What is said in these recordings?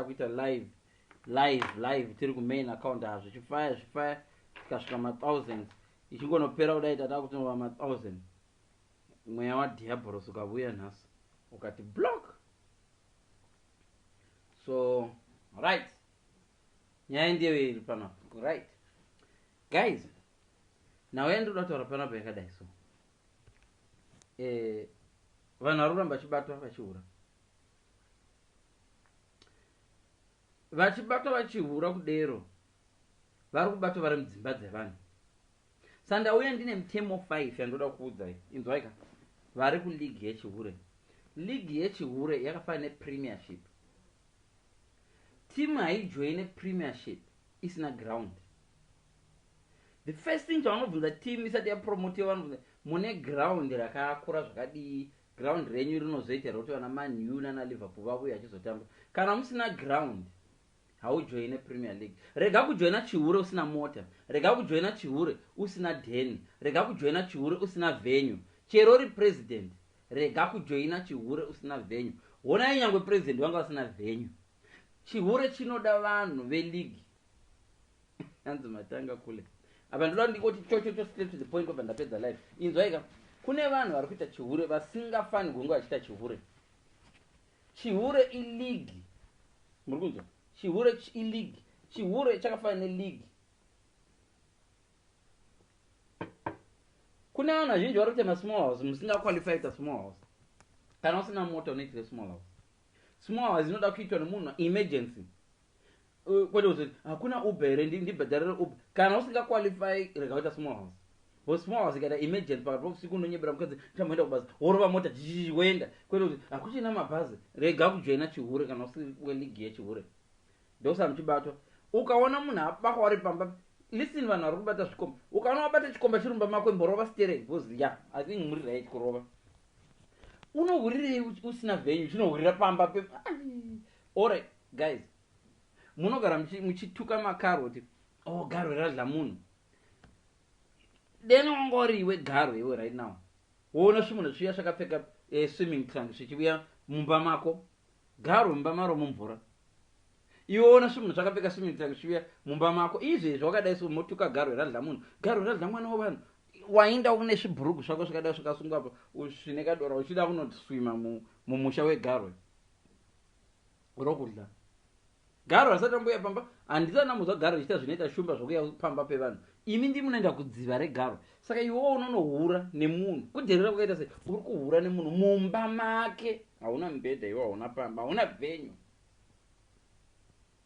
kuita live tiri ku main account hazvo chifaya tikasvika ma1000 ichingonopera kudai tata kutonova ma1000 mweya wadiabros ukavuya nhasi ukati block. So right, nyaya ndiyo iri panapa. Right guys, nawe ndoda kutaura panapa yakadai. So vanhu vari kuramba vachibatwa vachihura, vachibatwa vachihura kudero, vari kubatwa vari mudzimba dzevanhu. Sandauya ndine mutemo 5 yandoda kuudzai. Inzwaika, vari kuligi yechihure. Ligi yechihure yakafanana nepremiership. Timu haijoine premiership isina ground. The first thing chavanobvunza timu isati yapromotiwa vanobvunza mune ground rakakura zvakadii, ground renyu rinozoitira kuti vana Man U nana Liverpool vauya achizotamba. Kana musina ground haujoine Premier League. Rega kujoina Chihure usina mota, rega kujoina Chihure usina dheni, rega kujoina Chihure usina venue. Chero uri president, rega kujoina Chihure usina venue. Honai nyangwe president wanga usina venue. Chihure chinoda vanhu veligi. Hanzi matanga kule. Apa ndoda ndikoti chocho straight to the point kwabva ndapedza live. Inzwaika, kune vanhu vari kuita Chihure vasingafani kunge vachiita Chihure. Chihure iligi. Muri kunzwa? Chihure iligi. Chihure chakafanana neligi. Kune vanhu vazhinji vari kuita small house musinga qualify kuita small house. Kana usina mota unoitira small house. Small house inoda kuitwa nemunhu emergency. Kwete kuti hakuna Uber here ndibhadharire Uber. Kana usinga qualify rega kuita small house. Bo small house ikaita emergency pakati pousiku unonyebera mukadzi tamboenda kubasa worova mota wenda. Kwete kuti hakuchina mabhazi rega kujoina Chihure kana usi weligi yeChihure. Ndosa muchibatwa. Ukaona munhu abakwa ari pamba, listen vanhu vari kubata zvikomba. Ukaona wabata chikomba chirumba mako imborova steering because I think muri right kurova. Unohurire usina venue chinohurira pamba pe. Alright guys, munogara muchituka makaroti. Oh, garo radla munhu. Then ungoriwe garo iwe right now. Woona swimunhu zviya zvakapfeka swimming trunks zvichiuya mumba mako. Garo mumba maro mumvura. Iona swimunhu zvakapfeka swimming trunks zvichiuya mumba mako. Izvezvo wakadai so motuka garo radla munhu. Garo radla mwana wavanhu. Wainda une zvibhurugu zvako zvakadai zvakasungwa apa zvine kadora uchida kunoswima mumusha wegaro urokudla. Garo rasati ramboya pamba, handisana muzwa garo ichita zvinoita shumba zvokuya pamba pevanhu. Imi ndi munoenda kudziva regaro. Saka iwewo unonohura nemunhu. Kudherera kwakaita sei uri kuhura nemunhu mumba make. Hauna mubhedha iwe, hauna pamba, hauna venue.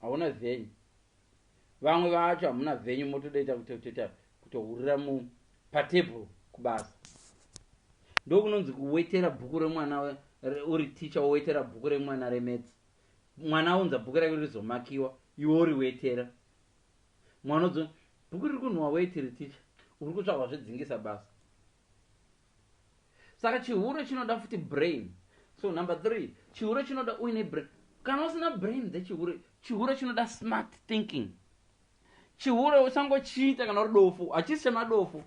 Hauna venue. Vamwe vacho hamuna venue motodaita kutohurira patebhuru kubasa. Ndokunonzi kuwetera bhuku remwana uri teacher wowetera bhuku remwana remetse. Mwana unza bhuku rake rizomakiwa, iwe uri wetera. Mwana udzo bhuku riri kunhuwa wetiri teacher. Uri kutsvagwa zvedzingisa basa. Saka Chihure chinoda futi brain. So number 3, Chihure chinoda uine brain. Kana usina brain dzeChihure, Chihure chinoda smart thinking. Chihure usangochiita kana uri dofu, hachisi chemadofu.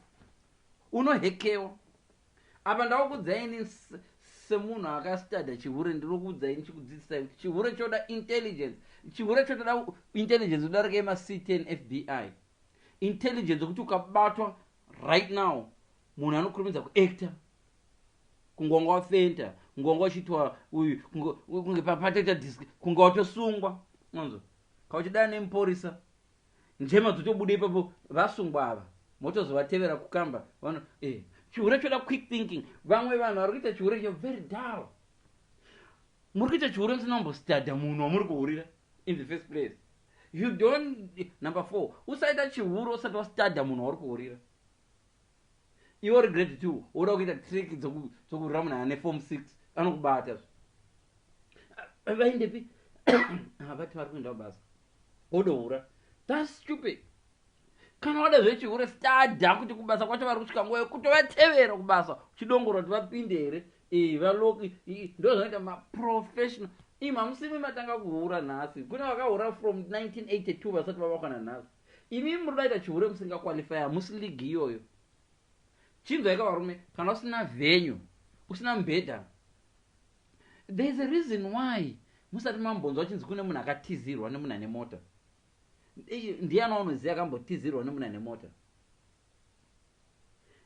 Unohekewa. Apa ndakuudzaini semunhu akastada Chihure ndirokuudzaini chikudzidzisai kuti Chihure choda intelligence. Chihure choda intelligence udarike ma-C10 FBI. Intelligence kuti ukabatwa right now munhu anokurumidza kuacta. Kungonga wafenta, kungonga wachitwa uyu, kunge papateta disk, kunga watosungwa. Mwanzo. Kauchidana nemupurisa. Njema dzotobuda ipapo vasungwa ava. Motozovatevera kukamba. Vano Chihure choda quick thinking. Vamwe vanhu vari kuita Chihure you're very dull. Muri kuita Chihure musina kumbostada munhu wamuri kuhurira in the first place. You don't. Number 4, usaita Chihure usati wastada munhu wauri kuhurira. Iwe uri grade 2 uda kuita trick dzokurira munhu ane form 6 anokubata. Vaindepi? Vati vari kuenda kubasa. Odohura. That's stupid. Kana wada zveChihure stada kuti kubasa kwacho vari kusvika nguva yekutovatevera kubasa uchidongora kuti vapinde here. Valoki ndozvinoita maprofessional. Imi hamusimi matanga kuhura nhasi. Kune vakahura from 1982 vasati vavakwana nhasi. Imi muri kudaita Chihure musinga qualify, hamusi ligi iyoyo. Chinzwaika varume, kana usina venue, usina mubhedha. There's a reason why musati mambonzwa chinzi kune munhu akatizirwa nemunhu ane mota. Ndiani unoziva akambotizirwa nemunhu ane mota?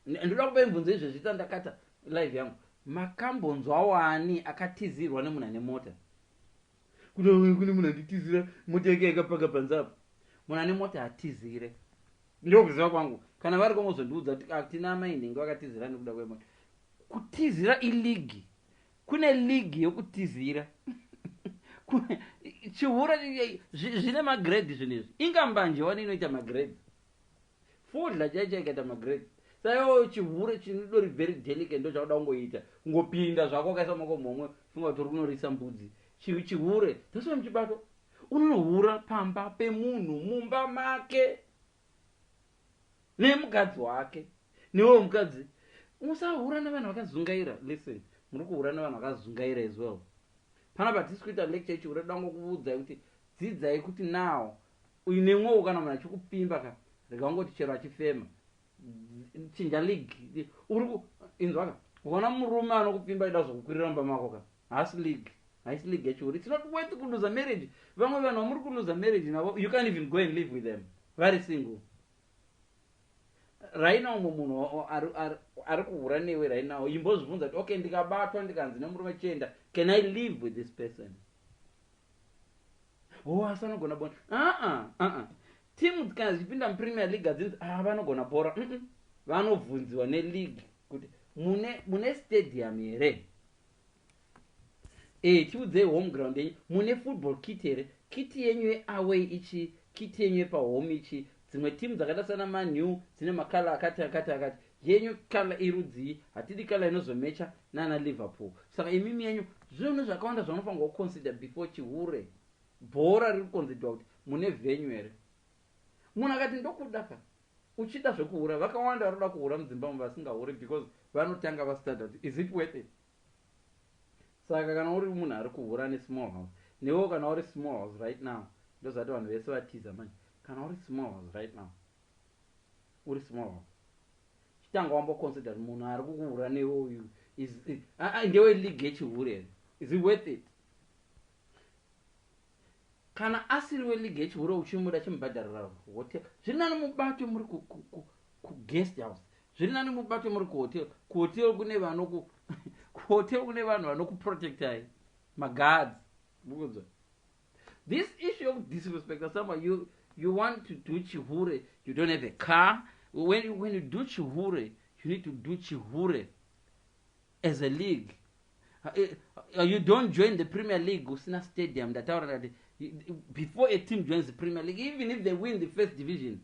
Ndoda kupa mibvunzo izvezvi tandakata live yangu. Makambonzwa wani akatizirwa nemunhu ane mota? Kune munhu anditizira mota yake yakapaka panze apa. Munhu ane mota atizire. Ndio kuziva kwangu. Kana vari komozondiudza kuti atina mainhingi vakatizira nekuda kwemota. Kutizira iligi. Kune ligi yokutizira. Chihure zvine magrade zvinezvi. Ingambanje wani inoita magrade. Fodla chaicha ikaita magrade. Saiwo chihure chinodori very delicate ndo chauda kungoita. Kungopinda zvako kaisa mako momwe funga kuti unorisa mbudzi. Chihure taswe muchibato unohura pamba pemunhu mumba make nemukadzi wake. Newo mukadzi usahura nevanhu vakazungaira. Listen, muri kuhura nevanhu vakazungaira as well. Panapa tisi kuita lecture chihure dango kuudzai kuti dzidzai kuti now uine mwoyo kana munhu achikupimba ka rega ungoti chero achifema chinja league uri inzwaka ukaona murume anokupimba ida zokukwirira mumba mako ka haasi league yachihure. It's not worth to lose a marriage. Vamwe vanhu vamuri kuluza marriage navo you can't even go and live with them, very single. Right now munhu ari kuhura newe right now imbozvibvunza kuti okay ndikabatwa ndikanzi nemurume chenda, can I live with this person? Asanogona bora. Timu kana zipinda muPremier League adzinzi vanogona bora. Vanobvunziwa neleague kuti mune stadium here? Tiudzei home ground yenyu. Mune football kit here? Kit yenyu away ichi, kit yenyu pahome ichi. Dzimwe timu dzakaita sana Man U dzine makala akati. Yenyu kala irudzi, hatidi kala inozomecha nana Liverpool. Saka imimi yenyu zvinhu zvakawanda zvanofanirwa kuconsider before chihure. Bhora riri kuconsiderwa kuti mune venue here. Munhu akati ndokudaka uchida zvekuhura, vakawanda varoda kuhura muZimbabwe vasingahuri because vanotanga vastada kuti is it worth it? Saka kana uri munhu ari kuhura nesmall house, newo kana uri small house right now, ndozvati vanhu vese vatiza manje. Kana uri small house right now, uri small house, chitanga wamboconsider munhu ari kuhura newo uyu ndewe league yechihure, is it worth it? Kana asiri welige chihure uchimuda chimbhadharira hotel, zviri nani mubato muri ku guest house, zviri nani mubato muri ku hotel kune vanhu kune vanhu vanokuprotectai maguards. Bukunzwa this issue of disrespect. Someone you want to do chihure, you don't have a car. When you do chihure, you need to do chihure as a league. You don't join the Premier League usina stadium that before a team joins the Premier League, even if they win the first division,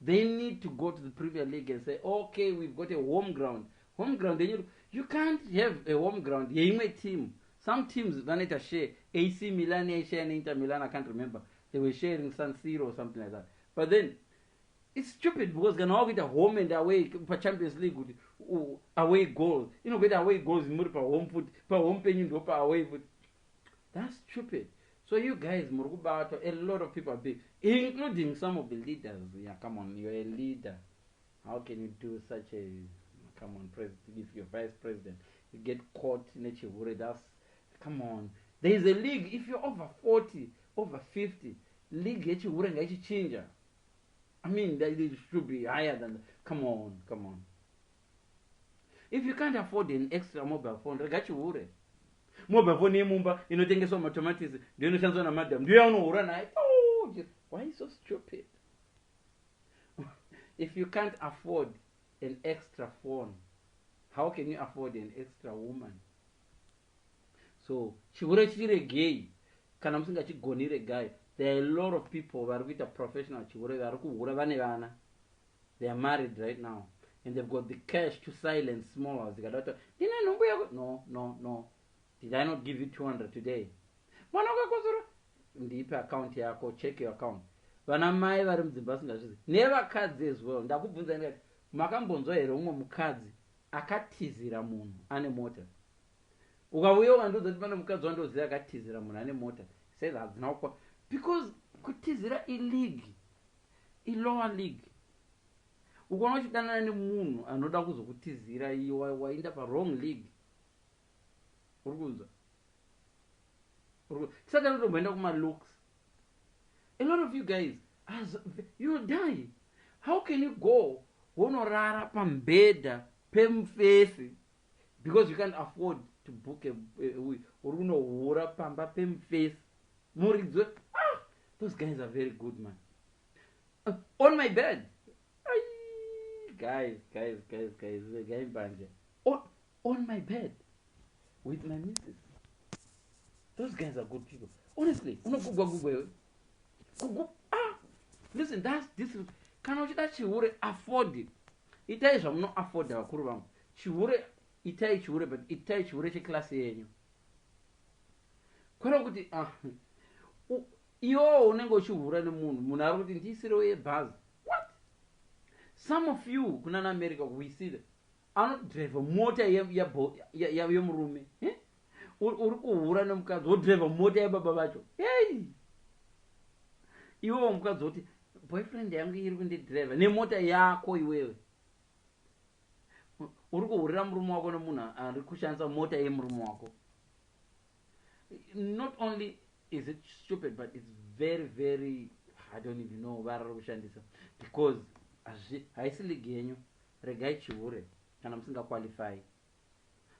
they need to go to the Premier League and say, okay, we've got a home ground. Then you can't have a home ground. Imwe team. Some teams vanita share. AC Milan share and Inter Milan, I can't remember. They were sharing San Siro or something like that. But then it's stupid because can all get a home and away for Champions League with away goals. You know, get away goals in per home foot, per home penny, per away foot. That's stupid. So you guys, Murubato, a lot of people are big, including some of the leaders. Yeah, come on, you're a leader. How can you do such a, come on, president, if you're vice president, you get caught in a chihure, that's, come on. There is a league, if you're over 40, over 50, league get you wouldn't get you change. I mean, that it should be higher than, come on. If you can't afford an extra mobile phone, get you would. Mobile phone mumba, you know, think so much tomatoes, do you know, on madam, do you know, run? Oh, why are you so stupid? If you can't afford an extra phone, how can you afford an extra woman? So, chihure gay, kana musinga chigonire guy. There are a lot of people who are with a professional chihure, they are married right now, and they've got the cash to silence small house. No. Did I not give you 200 today? Ndipe account yako, check your account. Vana mai vari mudzimba singazvizi. Nevakadzi as well. Ndakubvunza ndikati, makambonzwa here umwe mukadzi akatizira munhu ane mota. Ukauya ukandiudza kuti pane mukadzi wandoziva akatizira munhu ane mota. Says hadzina kukwa. Because kutizira lower league. Ukaona uchidanana nemunhu anoda kuzokutizira iwe waenda pa wrong league. Urukunzwa. saka ndoenda kuma-looks. A lot of you guys, you'll die. How can you go wonorara pambedha pemufesi because you can't afford to book a unohura pamba pemufesi muridzwe? Those guys are very good, man. On my bed. Guys, the guy banje. On my bed with my missus. Those guys are good people. Honestly, listen, this is kana uchida Chihure afford it. Itai zvamuno afford vakuru vangu. Chihure itai Chihure, but itai Chihure cheklasi yenyu. Kwera kuti iwo unenge uchihura nemunhu ari kuti ndisiro yebhazi. What? Some of you kunana America we see that anodrive mota yemurume. Uri kuhura nemukadzi wodrive mota yebaba vacho. Hey! Iwo mukadzi woti boyfriend yangu iri kundidrive nemota yako iwewe. Uri kuhurira murume wako nemunhu ari kushandisa mota yemurume wako. Not only is it stupid, but it's very, very, I don't even know varari kushandisa, because haisi ligi yenyu. Regai Chihure kana musinga qualify.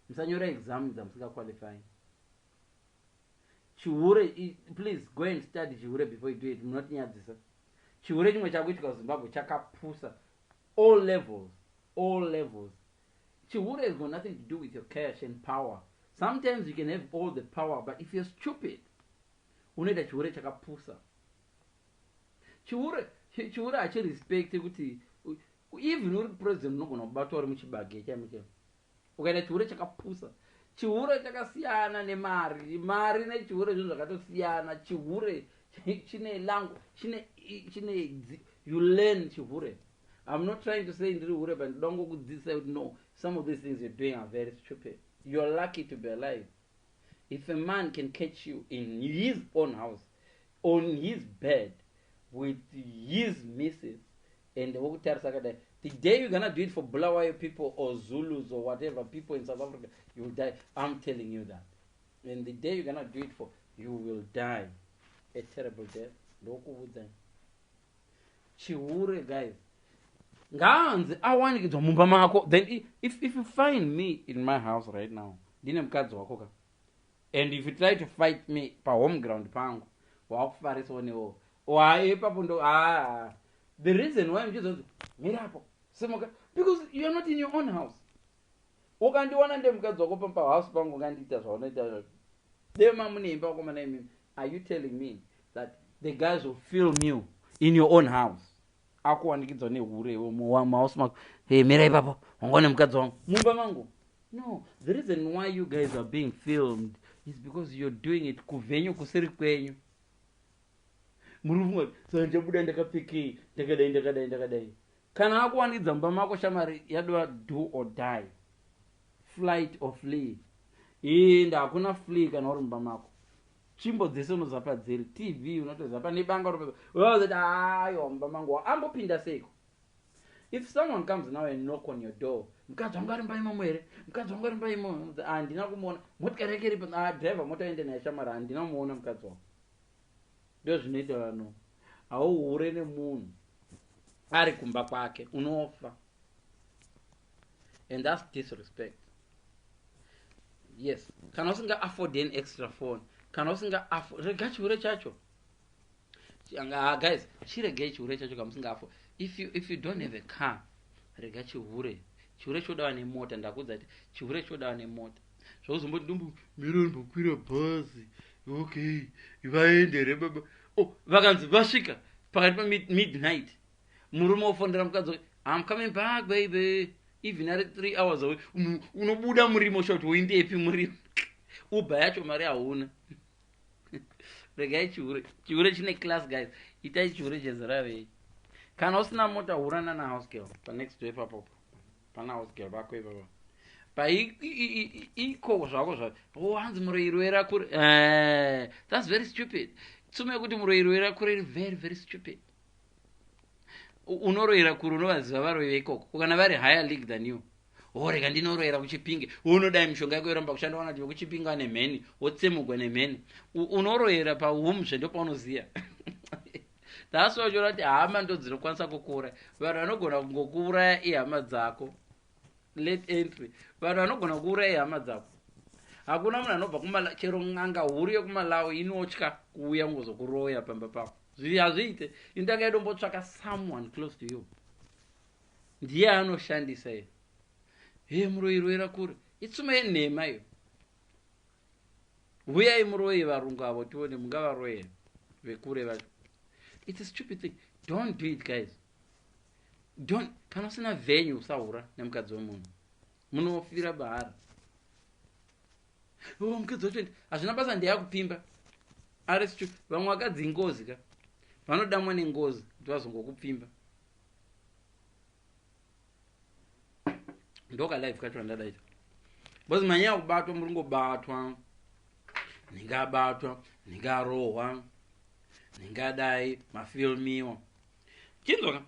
Musanyora exam musinga qualify. Chihure, please go and study Chihure before you do it. Not nyadzisa. Chihure chimwe chakuitika Zimbabwe chakapusa all levels. Chihure has got nothing to do with your cash and power. Sometimes you can have all the power, but if you're stupid, unoita Chihure chakapusa. Chihure achi respect kuti even uri president unogona kubatwa uri muchibage chaimo. Ukaita Chihure chakapusa. Chihure chakasiyana nemari. Mari neChihure zvinhu zvakatosiyana. Chihure chine langu, chine you learn Chihure. I'm not trying to say ndiri hure, but don't go with this side. No, some of these things you're doing are very stupid. You're lucky to be alive. If a man can catch you in his own house, on his bed, with his missus, and the day you're gonna do it for Bulawayo people or Zulus or whatever people in South Africa, you will die. I'm telling you that. And the day you're gonna do it for, you will die a terrible death. Chihure, guys. Then if you find me in my house right now, and if you try to fight me pa home ground pangu, the reason why I'm just because you're not in your own house. Are you telling me that the guys will film you in your own house? No, the reason why you guys are being filmed is because you're doing it kuvenyu kusiri kwenyu. Kana akuwanidza mba mako shamari yadwa do or die, flight or flee. Hakuna flee kana uri mba mako. Chimbo dzese unozapa dziri, TV unotozapa nebanga mba mangu ambopinda seko. If someone comes now and knock on your door, mukadzi wangu ari mba imomo here, mukadzi wangu ari mba imomo, handina kumuona, motikari yake iripo, driver mota ende naye shamara, handina kumuona mukadzi wangu. Ndo zvinoita vanhu. Hauhure nemunhu ari kumba kwake, unofa. And that's disrespect. Yes, kana usinga afford an extra phone, kana usinga afford, rega Chihure chacho. Guys, chirege Chihure chacho kama usinga afford. If you don't have a car, rega Chihure. Chihure chodawa nemota, ndakudza kuti Chihure chodawa nemota. Zvozomboti ndumbu mironi bokwira bhazi. Okay, vaendere baba. Oh, vakanzi vasvika pakati pa midnight. Murume ofondera mukadzi, I'm coming back baby. Even at 3 hours away, unobuda murimo shoti uindepi murimo. Uber yacho mari hauna. Regai Chihure. Chihure chine class, guys. Itai Chihure chezerave. Kana usina mota urana na house girl. Pa next to ipapo. Pana house girl bako ipapo. Pa iko zvako zvako. Oh, hanzi muroirwera kuri. That's very stupid. Tsume kuti muroirwera kuri is very, very stupid. Unoroira kuri unovaziva varoiva ikoko. Ukana vari higher league than you. orega ndinoroera kuchipinge unodai mishonga yako yoramba kushanda wanati wekuchipinga nemheni wotsemugwa nemheni unoroera paumzve ndopaunoziya. That's why you're like hama ndo dzinokwanisa kukura. Vanhu vanogona kungokuuraya ihama dzako. Late entry. Vanhu vanogona kukuuraya ihama dzako. Hakuna munhu anobva chero n'anga huru yekumalawi inotya kuuya kuzokuroya pamba pako. Hazviite. Indanga yedombotsvaka someone close to you. Ndiye anoshandisa iyo. Muroirwera kure. Itsumo yenhema iyo. Uyai muroyi varungu avo tione mungavaroye vekure vacho. It's a stupid thing. Don't do it, guys. Don't. Kana usina venue usaura nemukadzi wemunhu. Munofira bahara. Mukadzi wacho hazvina basa ndeyakupimba. Ari stupid. Vamwe vakadzi ngozi ka. Vanodamwa nengozi kuti vazongokupimba. Ndoka life kacho andadaita. Bozi manyaya kubatwa muringobatwa. Ningabatwa, ningarohwa. Ningadai mafilmiwa. Chinzoka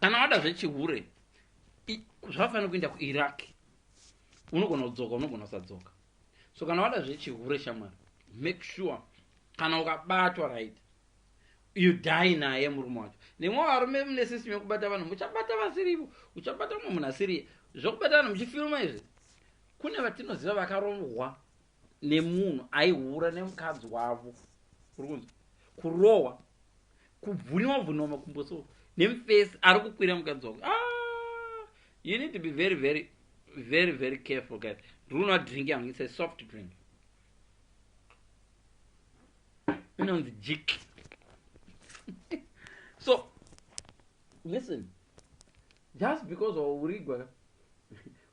kana wada zvechihure zvafanira kuenda kuIraq unogona kudzoka unogona kusadzoka. So kana wada zvechihure shamwari make sure kana ukabatwa right you die naye murume wacho. Nemwe varume mune system yekubata vanhu muchabata vasirivo uchabata mumwe munhu asiri zvokubata vanhu muchifilma izvi. Kune vatinoziva vakarohwa nemunhu aihura nemukadzi wavo. Urikunzwa kurohwa kubvuniwa makumbo so nemufesi ari kukwira mukadzi wako. You need to be very very very very careful, guys. Do not drink young. It's a soft drink. Inonzi jik. So listen, just because of urigwa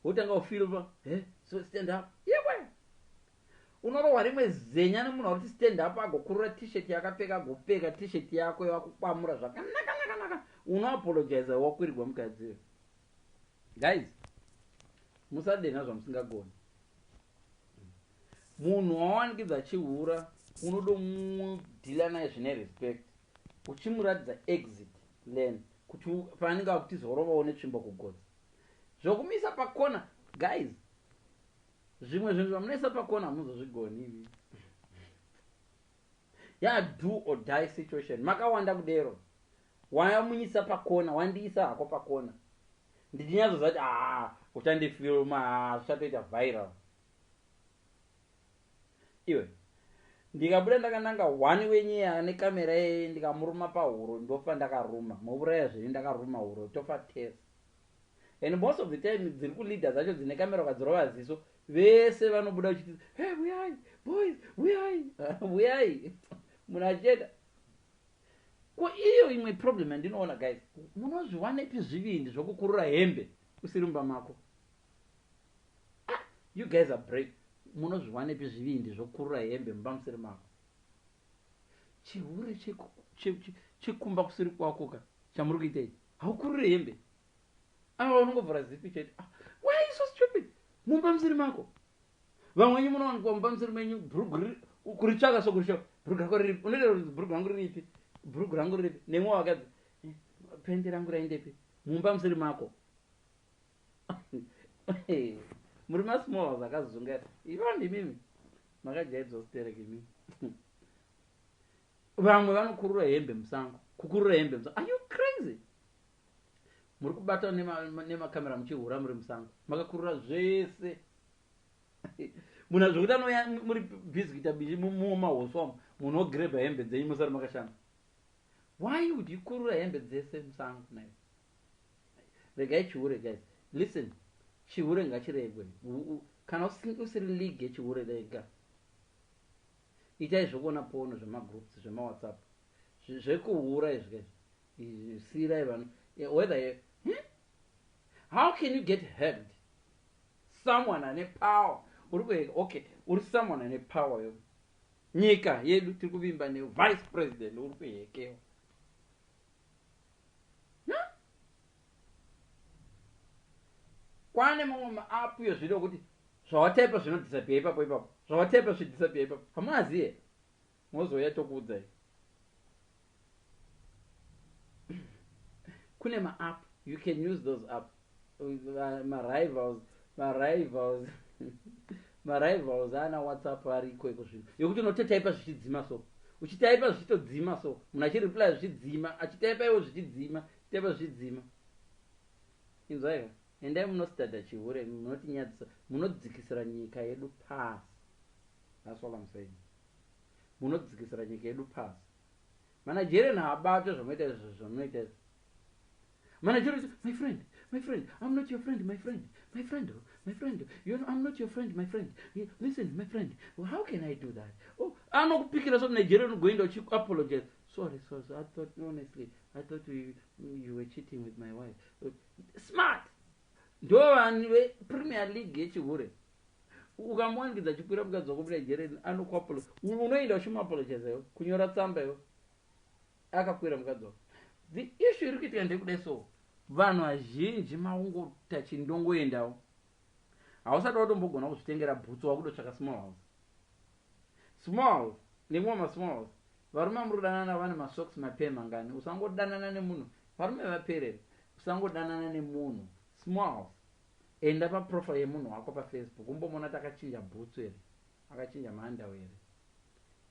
wotanga ufilma so stand up yewe unorohwa rimwe zenya nemunhu ari kuti stand up agokurura t-shirt yakapfeka agopfeka t-shirt yako yakukwamura zvakanaka unoapologize wakwirirwa mukadzi. Guys, musadena zvamusingagoni. Munhu wawanikidza chihura unodomudhila naye zvine respect uchimuratidza exit lane kuti paanenge akuti zorovawo netsvimbo kugodza. Zvokumisa pakona, guys, zvimwe zvinhu zvamunoisa pakona hamuzozvigoni. Do or die situation. Makawanda kudero. Wayamunyisa pakona, wandiisa hako pakona. Ndichinyazozati uchandifilma zvichatoita viral. Iwe ndikabuda ndakananga one wenyeya nekamera yeye ndikamuruma pahuro ndofa ndakaruma. Muuraya zviri ndakaruma huro tofa test. And most of the time dziri kuleader dzacho dzine kamera ukadzirova ziso vese vanobuda uchiti hey uyai boys uyai munacheda. Ko iyo imwe problem andinoona, guys. Munozviwanepi zvivindi zvokukurura hembe usiri mumba mako? You guys are brave. Munozviwanepi zvivindi zvokukurura hembe mumba musiri mako? Chihure chekumba kusiri kwako ka chamuri kuita ichi haukurure hembe. Unongovhura zipi chete. Why are you so stupid? Mumba musiri mako. Vamwenyu munowanikwa mumba musiri menyu kuritsvaka sokurisha bhurugu rako riripi. Unoita kuti bhurugu rangu riripi? Bhurugu rangu riripi? Nemwe wakadzi pendi rangu raindepi? Mumba musiri mako. Muri masmall zakazungata. Ivo ndimimi makajaidza ustereke mimi. Vamwe vanokurura hembe musango. Kukurura hembe musango. Are you crazy? Muri kubata nemakamera muchihura muri musango. Makakurura zvese. Muna zvokuti anoya muri busy kuita bishi mumahoswa munogreba hembe dzenyu musari makashanda. Why would you kurura hembe dzese musango nayo? Regai chihure, guys. Listen, chihure ngachiregwe. Kana usiri league yechihure rega. Itai zvokuona pono zvemagroups zvemawhatsapp zvekuhura izvi guys. Sirai vanhu whether how can you get hugged? Someone ane power. Okay, uri someone ane power yo. Nyika yedu tiri kuvimba ne vice president uri kuhekewa. Kwane mamwe ma-app yo zvino kuti zvawataipa zvinodisappear ipapo. Zvawataipa zvidisappear ipapo. Hamuziye. Mozoya tokuudzai. Kune ma-app, you can use those app. marivals marivals ana WhatsApp ariko iko zvino yokuti unototaipa zvichidzima so uchitaipa zvichitodzima so munhu achireply zvichidzima achitaipa iwo zvichidzima taipa zvichidzima inzwaika endai munostadha Chihure munotinyadzisa munodzikisira nyika yedu pasi. That's all I'm saying. Munodzikisira nyika yedu pasi. Manajerian haabate zvomuita izvo munoita izvo. Manajerian my friend, I'm not your friend, my friend, you know, I'm not your friend, my friend. Listen, my friend, well, how can I do that? Oh, I'm not picking us up Nigerian going to apologize. Sorry, I thought, honestly, you were cheating with my wife. Smart! Do anyway, Premier League get Chihure. Ukamwangidza chikwira mukadzi wako Nigeria anokuapologize. Unoenda uchimuapologize kunyora tsamba yo. Akakwira mukadzi wako. The issue iri kuitika ndekuda so. Vanhu vazhinji maungota chindongoendawo. Hausati watombogona kuzvitengera bhutsu wakudotsvaka small house. Small, nemwe masmall house. Varume murudanana vane masocks mapemangani. Usangodanana nemunhu. Varume vaperere. Usangodanana nemunhu. Small house. Enda paprofile yemunhu wako paFacebook. Umbomona takachinja bhutsu here. Akachinja maandau here.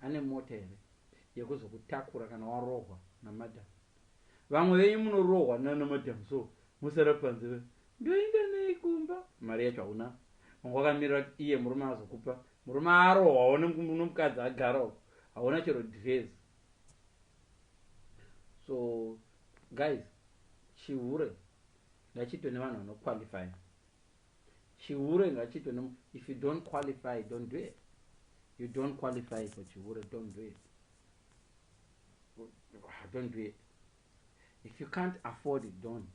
Ane mota here. Yekuzokutakura kana warohwa namadhamu. Vamwe venyu munorohwa nanamadhamu so musara panze. Ndoenda nei kumba. Mari yacho hauna. Wangamirira iye murume azokupa. Murume arohwawo nomukadzi agarawo. Hauna chero dress. So guys, Chihure ngachitwe nevanhu vanoqualify. Chihure ngachitwe ne, if you don't qualify, don't do it. You don't qualify for Chihure, don't do it. Don't do it. If you can't afford it, don't.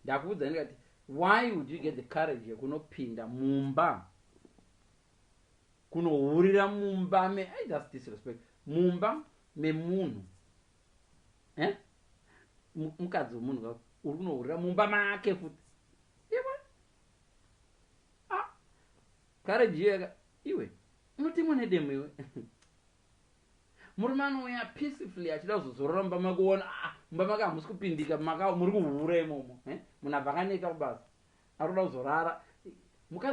Ndakuudza ndikati, why would you get the courage yekunopinda mumba? Kunohurira mumba me, that's disrespect. Mumba memunhu. Mukadzi womunhu uri kunohurira mumba make futi. Courage yeka iwe unotemwa nedemo iwe. Murume anouya peacefully achida kuzozorora mumba make kuona mumba make hamusi kupindika muri kuhura imomo. Munhu abva akaneta kubasa arikuda kuzorara.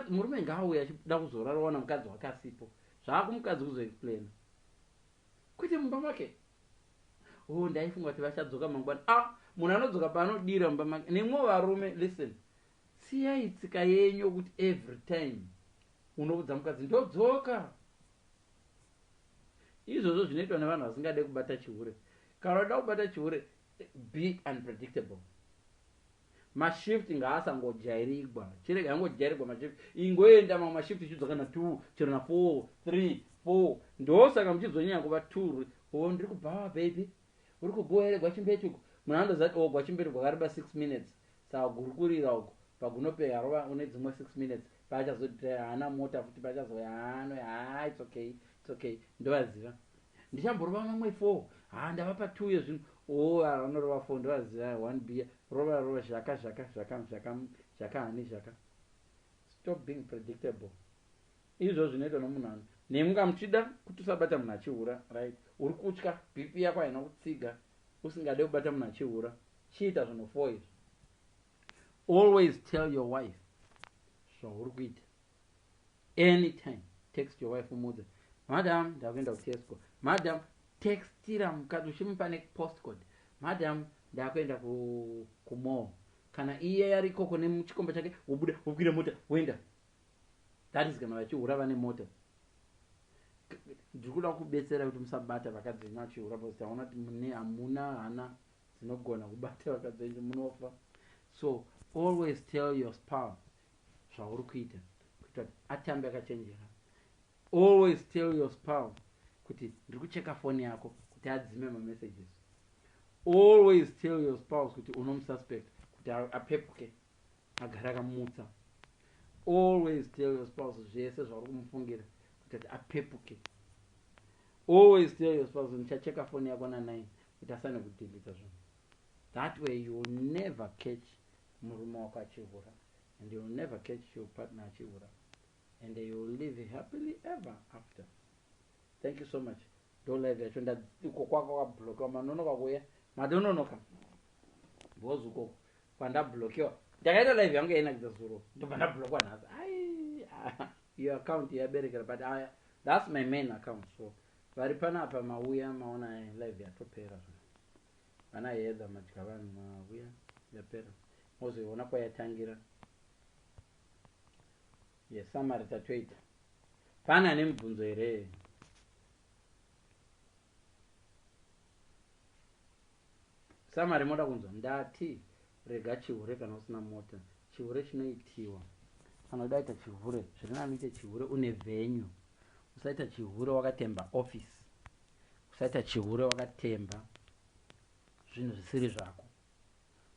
Murume ngaauya achida kuzorara wana mukadzi wake asipo. Zvako mukadzi kuzoexplaina kwete mumba make. Ndaifunga kuti vachadzoka mangwana. Munhu anodzoka paanodira mumba make. Nemwe varume, listen, siyai tsika yenyu kuti every time unoudza mukadzi ndodzoka. Izvozvo zvinoitwa nevanhu vasingade kubata Chihure. Kana unoda kubata Chihure, be unpredictable. Mashift ngaasangojairigwa. Chirega yangojairigwa mashift. Ingoenda mamwe mashift ichidzoka na 2 chero na 4 3 4. Ndosaka muchizonyanya kuva 2. Ndiri kubva baby. Uri kugoere gwachimbetuko. Munhu andozati gwachimbetu gwakareba 6 minutes. Saka gurukurira uko. Pagunope harova une dzimwe 6 minutes. Pachazoti haana mota futi pachazoya hano it's okay. Ndovaziva. Ndichamborova mamwe 4. Ndavapa 2 yezvino. Anorova 4 ndovaziva 1 beer. Rova zvaka. Stop being predictable. Izvo zvinoitwa nomunhu. Nemunga muchida kuti usabata munhu achihura, right? Uri kutya BP yako haina kutsiga usingade kubata munhu achihura. Chiita zvinhu 4 izvi. Always tell your wife zvauri kuita. Anytime text your wife umudze, madam ndakuenda kuTesco. Madam textira mukadzi uchimupa nepostcode. Madam ndakuenda kumall. Kana iye yarikoko nemuchikomba chake ubuda ukwira mota uenda. That is kana vachihura vane mota. Ndikuda kubetsera kuti musabata vakadzi venyu vachihura because taona kuti mune hamuna hana dzinogona kubata vakadzi venyu munofa. So always tell your spouse zvauri kuita kuti atambe akachenjera. Always tell your spouse kuti ndiri kucheka phone yako kuti adzime messages. Always tell your spouse kuti unomususpect kuti apepuke agara akamutsa. Always tell your spouse zvese zvauri kumufungira kuti apepuke. Always tell your spouse ndichacheka phone yako na9 kuti asane kudelete zvinhu. That way you will never catch murume wako achihura, and you will never catch your partner achihura, and you will live happily ever after. Thank you so much. Don't live yacho ndiko kwako kablokiwa manonoka kuya madononoka bozuko kwanda blokiwa ndakaita live yangu yainakidza zuro ndobva ndablokwa nhasi your account yaberekera but that's my main account. So vari panapa mauya maona live yatopera vana yedza madya vanhu mauya yapera mozoiona kwayatangira. Yesamari tatoita pana nemubvunzo here. Samari moda kunzwa ndati rega chihure kana usina mota. Chihure chinoitiwa anodaita chihure zviri anoita chihure une venue. Usaita chihure wakatemba office, usaita chihure wakatemba zvinhu zvisiri zvako.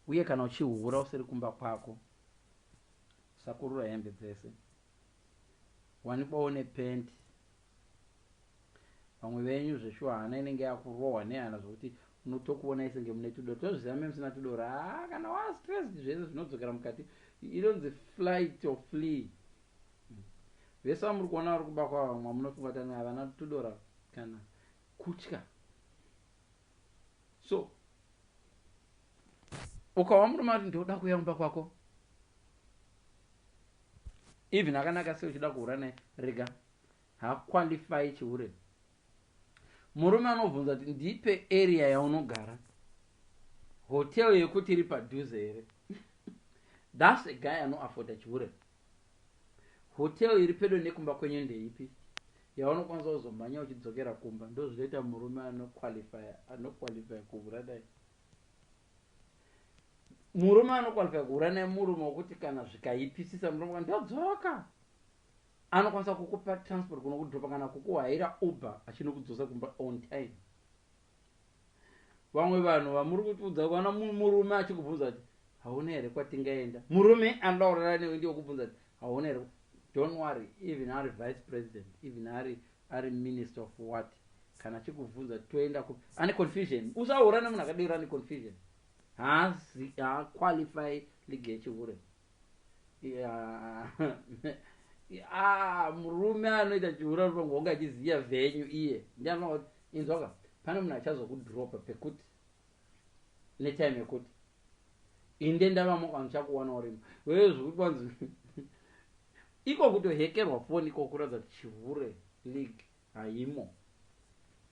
Uye kana uchihura usiri kumba kwako usakurura hembe dzese. Wanikwa une penti. Vamwe venyu zveshuwa hana inenge yakurohwa nehana zvokuti unotokuona isenge mune tudoro. Tozviziva meme musina tudoro. Kana wastressed zvese zvinodzokera mukati. Inonzi flight or flee. Vese vamuri kuona vari kuba kwavo mwamunofunga kuti havana tudora kana kutya. So ukawa murume ati ndoda kuuya kumba kwako, even akanaka sei uchida kuhura naye, rega haqualify chihure. Murume anobvunza kuti ndipe area yaunogara, hotel yekuti iri padhuze here. That's a guy anoafforda chihure. Hotel iri pedo nekumba kwenyu ndeipi yaunokwanisa kuzomhanya uchidzokera kumba. Ndo zvinoita murume anoqualify kuhura naye. Murume anoqualify kuhura naye murume wokuti kana zvikaipisisa murume ndodzoka anokwanisa kukupa transport kunokudropa kana kukuhaira Uber achinokudzosa kumba on time. Vamwe vanhu vamuri kutiudza kuona murume achikubvunza kuti hauna here kwatingaenda. Murume anoda kurara newe ndiye wokubvunza kuti hauna here. Don't worry, even ari vice president, even ari minister of what, kana achikubvunza toenda ku ane confusion. Usahura nemunhu akadira ane confusion. Qualify league yechihure. Murume anoita chihure rongonga achiziya venyu iye. Ndianoona kuti inzwaka pane munhu achazokudropa pekuti netime yekuti inde ndavamo kwamuchakuwana urimo. Wewe zvekuti kwanzi iko kutohekerwa foni iko kuratidza kuti chihure league haimo.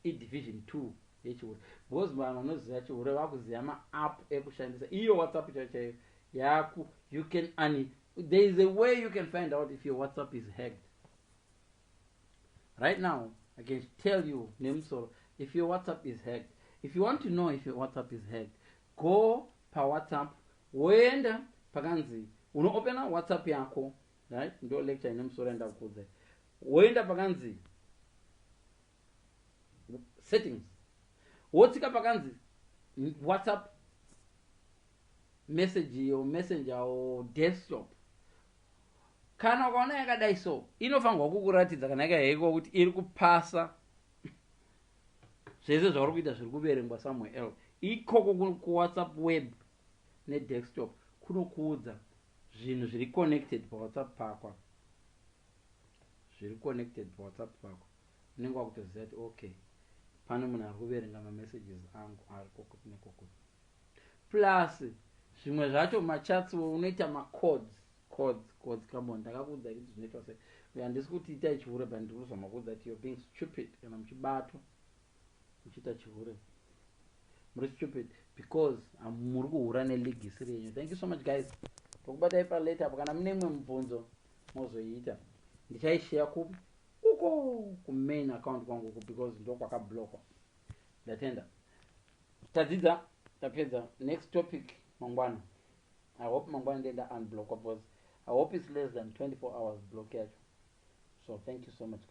Division 2 yechihure. Because vanhu vanoziva chihure vakuziva ma-app ekushandisa. Iyo WhatsApp chaiyo yaku you can there is a way you can find out if your WhatsApp is hacked. Right now I can tell you Nemsoro, if your WhatsApp is hacked. If you want to know if your WhatsApp is hacked, go pa WhatsApp, woenda pakanzi unoopena WhatsApp yako, right? Ndo lecture Nemsoro enda kukudzai. Woenda pakanzi settings, wotsika pakanzi WhatsApp message or messenger or desktop. Kana ukaona yakadai so inofanirwa kukuratidza kana yakahekwa kuti iri kupasa zvese zvauri kuita zviri kuverengwa somewhere else. Ikoko kuWhatsApp web nedesktop kunokuudza zvinhu zviri connected paWhatsApp pako, zviri connected paWhatsApp pako. Unenge wakutoziva kuti okay, pane munhu ari kuverenga mamessages angu ari kokuti nekokuti. Plus zvimwe zvacho machats unoita macodes kamboni ndakakuudza kuti zvinoitwa sei. Handisi kuti itai chihure but ndiri kuzama kuudza kuti you're being stupid kana muchibatwa muchiita chihure. Muri stupid because muri kuhura neleague isiri yenyu. Thank you so much guys. Tokubatai palater apo kana mune imwe mubvunzo mozoiita. Ndichaishare kupi uko kumain account kwangu uko because ndo kwakablokwa. Ndatenda. Tadzidza tapedza. Next topic mangwana. I hope mangwana ndenda unblock because I hope it's less than 24 hours block yacho. So thank you so much guys.